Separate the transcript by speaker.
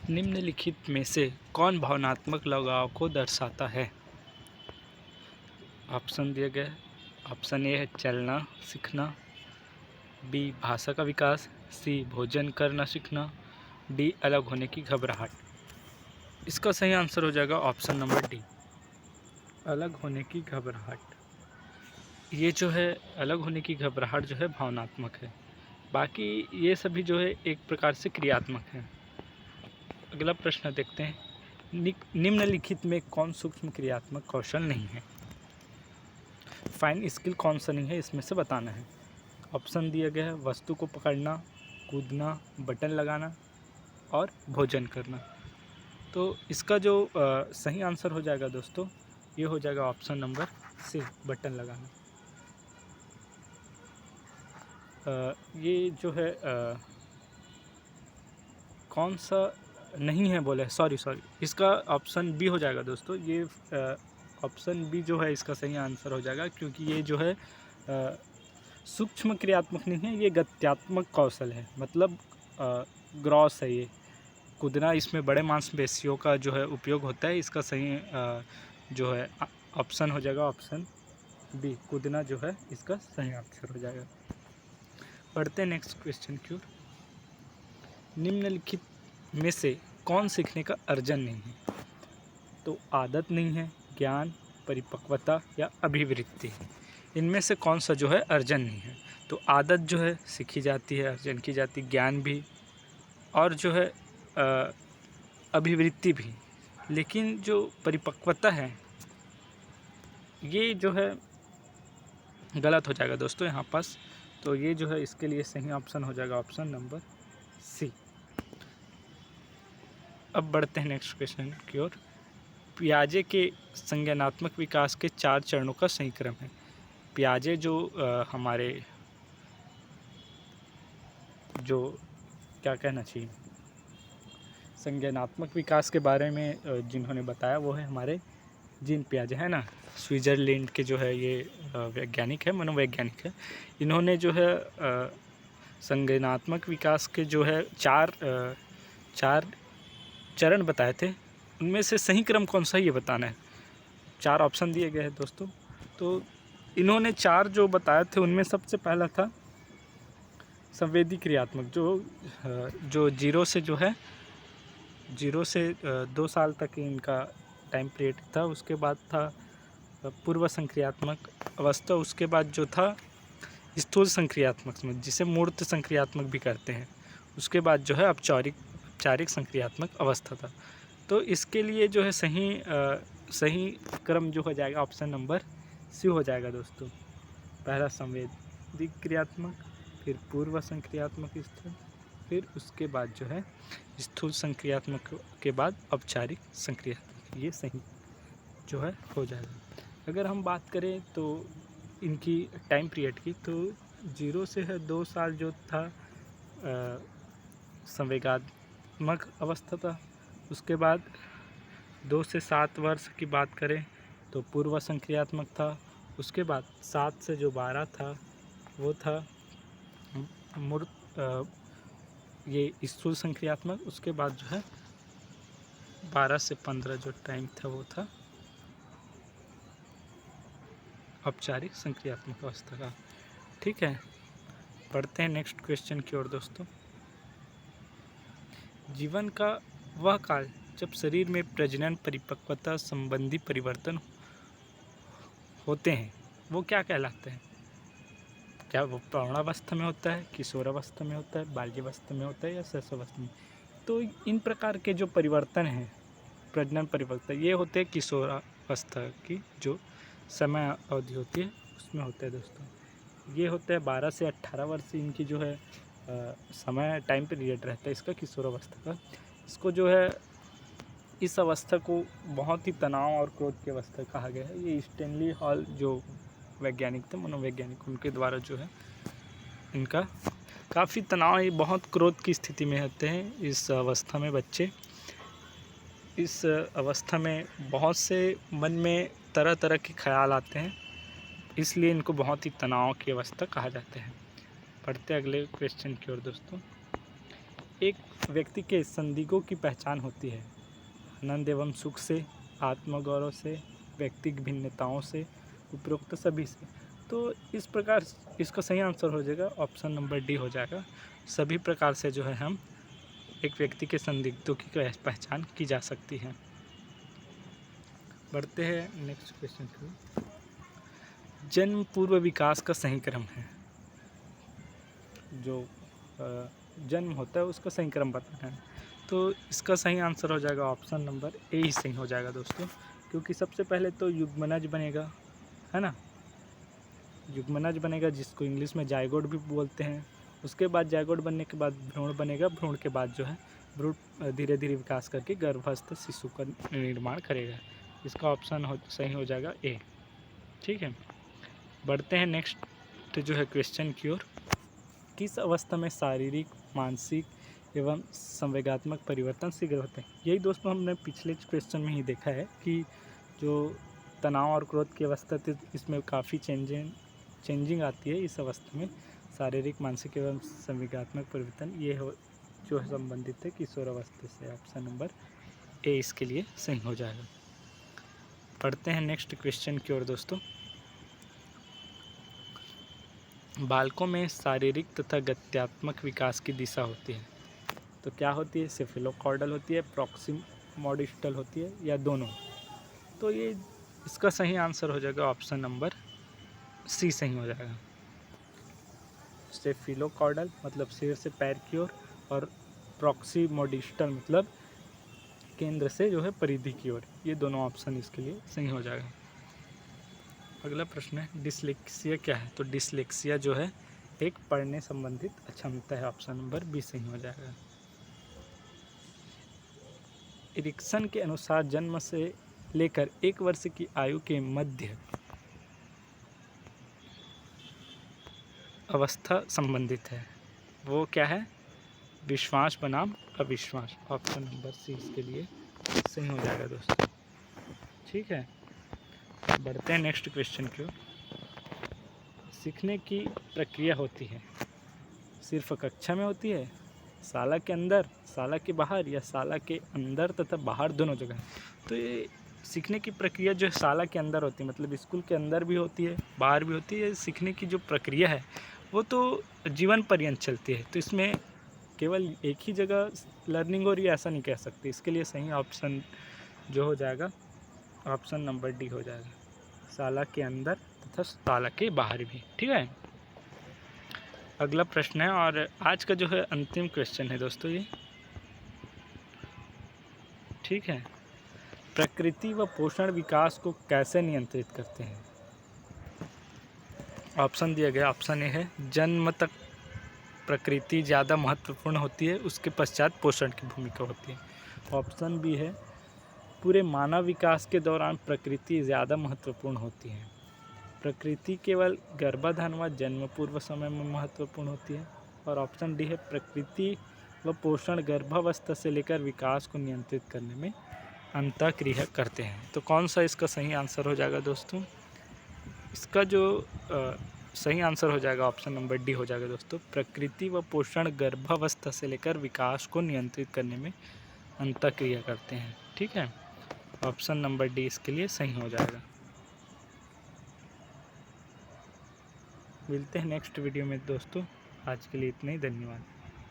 Speaker 1: निम्नलिखित में से कौन भावनात्मक लगाव को दर्शाता है? ऑप्शन दिए गए। ऑप्शन ए है चलना सीखना, बी भाषा का विकास, सी भोजन करना सीखना, डी अलग होने की घबराहट। इसका सही आंसर हो जाएगा ऑप्शन नंबर डी, अलग होने की घबराहट। ये जो है अलग होने की घबराहट जो है भावनात्मक है, बाकी ये सभी जो है एक प्रकार से क्रियात्मक है। अगला प्रश्न देखते हैं, निम्नलिखित में कौन सूक्ष्म क्रियात्मक कौशल नहीं है? फाइन स्किल कौन सा नहीं है इसमें से बताना है। ऑप्शन दिया गया है वस्तु को पकड़ना, कूदना, बटन लगाना और भोजन करना। तो इसका जो सही आंसर हो जाएगा दोस्तों, ये हो जाएगा ऑप्शन नंबर सी, बटन लगाना। ये जो है कौन सा नहीं है बोले, सॉरी इसका ऑप्शन बी हो जाएगा दोस्तों। ये ऑप्शन बी जो है इसका सही आंसर हो जाएगा, क्योंकि ये जो है सूक्ष्म क्रियात्मक नहीं है, ये गत्यात्मक कौशल है, मतलब ग्रॉस है ये। कूदना, इसमें बड़े मांसपेशियों का जो है उपयोग होता है। इसका सही जो है ऑप्शन हो जाएगा ऑप्शन बी, कूदना जो है इसका सही आंसर हो जाएगा। पढ़ते हैं नेक्स्ट क्वेश्चन की ओर। निम्नलिखित में से कौन सीखने का अर्जन नहीं है? तो आदत नहीं है, ज्ञान, परिपक्वता या अभिवृत्ति। इनमें से कौन सा जो है अर्जन नहीं है? तो आदत जो है सीखी जाती है, अर्जन की जाती, ज्ञान भी, और जो है अभिवृत्ति भी। लेकिन जो परिपक्वता है ये जो है गलत हो जाएगा दोस्तों यहाँ पास। तो ये जो है इसके लिए सही ऑप्शन हो जाएगा ऑप्शन नंबर सी। अब बढ़ते हैं नेक्स्ट क्वेश्चन की ओर। पियाजे के संज्ञानात्मक विकास के 4 चरणों का सही क्रम है। पियाजे जो हमारे जो क्या कहना चाहिए, संज्ञानात्मक विकास के बारे में जिन्होंने बताया वो है हमारे जीन पियाजे, है ना। स्विट्ज़रलैंड के जो है ये वैज्ञानिक है, मनोवैज्ञानिक है। इन्होंने जो है संज्ञानात्मक विकास के जो है चार चरण बताए थे। उनमें से सही क्रम कौन सा है ये बताना है। 4 ऑप्शन दिए गए हैं दोस्तों। तो इन्होंने 4 जो बताए थे उनमें सबसे पहला था संवेदी क्रियात्मक, जो जीरो से 2 साल तक इनका टाइम पीरियड था। उसके बाद था पूर्व संक्रियात्मक अवस्था। उसके बाद जो था स्थूल संक्रियात्मक, जिसे मूर्त संक्रियात्मक भी कहते हैं। उसके बाद जो है औपचारिक संक्रियात्मक अवस्था था। तो इसके लिए जो है सही क्रम जो हो जाएगा ऑप्शन नंबर सी हो जाएगा दोस्तों। पहला संवेदी क्रियात्मक, फिर पूर्व संक्रियात्मक स्थूल, फिर उसके बाद जो है स्थूल संक्रियात्मक के बाद औपचारिक संक्रियात्मक। ये सही जो है हो जाएगा। अगर हम बात करें तो इनकी टाइम पीरियड की, तो 0 से है 2 साल जो था संवेगात्मक अवस्था था। उसके बाद 2 से 7 वर्ष की बात करें तो पूर्व संक्रियात्मक था। उसके बाद 7 से जो 12 था वो था ये स्थूल संक्रियात्मक। उसके बाद जो है 12 से 15 जो टाइम था वो था औपचारिक संक्रियात्मक अवस्था का। ठीक है, पढ़ते हैं नेक्स्ट क्वेश्चन की ओर दोस्तों। जीवन का वह काल जब शरीर में प्रजनन परिपक्वता संबंधी परिवर्तन होते हैं वो क्या कहलाते हैं? क्या वो प्रौढ़ावस्था में होता है, किशोरावस्था में होता है, बाल्यावस्था में होता है या शैशवावस्था में? तो इन प्रकार के जो परिवर्तन हैं प्रजनन परिपक्वता, ये होते हैं किशोरावस्था की जो समय अवधि होती है उसमें होता है दोस्तों। ये होता है 12 से 18 वर्ष इनकी जो है समय टाइम पीरियड रहता है इसका, किशोरावस्था का। इसको जो है इस अवस्था को बहुत ही तनाव और क्रोध की अवस्था कहा गया है। ये स्टैनली हॉल जो वैज्ञानिक थे, मनोवैज्ञानिक, उनके द्वारा जो है इनका काफ़ी तनाव, ये बहुत क्रोध की स्थिति में होते हैं इस अवस्था में बच्चे। इस अवस्था में बहुत से मन में तरह तरह के ख्याल आते हैं, इसलिए इनको बहुत ही तनाव की अवस्था कहा जाता है। पढ़ते अगले क्वेश्चन की ओर दोस्तों। एक व्यक्ति के संदिग्धों की पहचान होती है? आनंद एवं सुख से, आत्मगौरव से, व्यक्तिगत भिन्नताओं से, उपरोक्त सभी से। तो इस प्रकार इसका सही आंसर हो जाएगा ऑप्शन नंबर डी हो जाएगा। सभी प्रकार से जो है हम एक व्यक्ति के संदिग्धों की पहचान की जा सकती है। बढ़ते हैं नेक्स्ट क्वेश्चन की। जन्म पूर्व विकास का सही क्रम है। जो जन्म होता है उसका सही क्रम बताना है। तो इसका सही आंसर हो जाएगा ऑप्शन नंबर ए ही सही हो जाएगा दोस्तों, क्योंकि सबसे पहले तो युग्मनज बनेगा, है ना। युग्मनज बनेगा जिसको इंग्लिश में जायगोट भी बोलते हैं। उसके बाद जायगोट बनने के बाद भ्रूण बनेगा। भ्रूण के बाद जो है भ्रूण धीरे धीरे विकास करके गर्भस्थ शिशु का निर्माण करेगा। इसका ऑप्शन सही हो जाएगा ए। ठीक है, बढ़ते हैं नेक्स्ट जो है क्वेश्चन की ओर। किस अवस्था में शारीरिक, मानसिक एवं संवेगात्मक परिवर्तन शीघ्र होते हैं? यही दोस्तों हमने पिछले क्वेश्चन में ही देखा है कि जो तनाव और क्रोध की अवस्था थी इसमें काफ़ी चेंजिंग आती है। इस अवस्था में शारीरिक, मानसिक एवं संवेगात्मक परिवर्तन ये जो है संबंधित है किशोर अवस्था से। ऑप्शन नंबर ए इसके लिए सही हो जाएगा। पढ़ते हैं नेक्स्ट क्वेश्चन की ओर दोस्तों। बालकों में शारीरिक तथा गत्यात्मक विकास की दिशा होती है, तो क्या होती है? सेफेलोकॉर्डल होती है, प्रॉक्सिमोडिस्टल होती है, या दोनों? तो ये इसका सही आंसर हो जाएगा ऑप्शन नंबर सी सही हो जाएगा। सेफेलोकॉर्डल मतलब सिर से पैर की ओर, और प्रॉक्सिमोडिस्टल मतलब केंद्र से जो है परिधि की ओर। ये दोनों ऑप्शन इसके लिए सही हो जाएगा। अगला प्रश्न है डिसलेक्सिया क्या है? तो डिसलेक्सिया जो है एक पढ़ने संबंधित अक्षमता है। ऑप्शन नंबर बी सही हो जाएगा। एरिक्सन के अनुसार जन्म से लेकर 1 वर्ष की आयु के मध्य अवस्था संबंधित है, वो क्या है? विश्वास बनाम अविश्वास। ऑप्शन नंबर सी इसके लिए सही हो जाएगा दोस्तों। ठीक है, बढ़ते हैं नेक्स्ट क्वेश्चन की ओर। सीखने की प्रक्रिया होती है, सिर्फ कक्षा में होती है, शाला के अंदर, शाला के बाहर, या शाला के अंदर तथा बाहर दोनों जगह? तो ये सीखने की प्रक्रिया जो है शाला के अंदर होती है, मतलब स्कूल के अंदर भी होती है, बाहर भी होती है। सीखने की जो प्रक्रिया है वो तो जीवन पर्यंत चलती है, तो इसमें केवल एक ही जगह लर्निंग हो रही है ऐसा नहीं कह सकते। इसके लिए सही ऑप्शन जो हो जाएगा ऑप्शन नंबर डी हो जाएगा, शाला के अंदर तथा शाला के बाहर भी। ठीक है, अगला प्रश्न है और आज का जो है अंतिम क्वेश्चन है दोस्तों ये। ठीक है, प्रकृति व पोषण विकास को कैसे नियंत्रित करते हैं? ऑप्शन दिया गया, ऑप्शन ए है जन्म तक प्रकृति ज़्यादा महत्वपूर्ण होती है, उसके पश्चात पोषण की भूमिका होती है। ऑप्शन बी है पूरे मानव विकास के दौरान प्रकृति ज़्यादा महत्वपूर्ण होती है, प्रकृति केवल गर्भाधान व जन्म पूर्व समय में महत्वपूर्ण होती है। और ऑप्शन डी है प्रकृति व पोषण गर्भावस्था से लेकर विकास को नियंत्रित करने में अंतःक्रिया करते हैं। तो कौन सा इसका सही आंसर हो जाएगा दोस्तों? इसका जो सही आंसर हो जाएगा ऑप्शन नंबर डी हो जाएगा दोस्तों, प्रकृति व पोषण गर्भावस्था से लेकर विकास को नियंत्रित करने में अंतःक्रिया करते हैं। ठीक है, ऑप्शन नंबर डी इसके लिए सही हो जाएगा। मिलते हैं नेक्स्ट वीडियो में दोस्तों, आज के लिए इतना ही, धन्यवाद।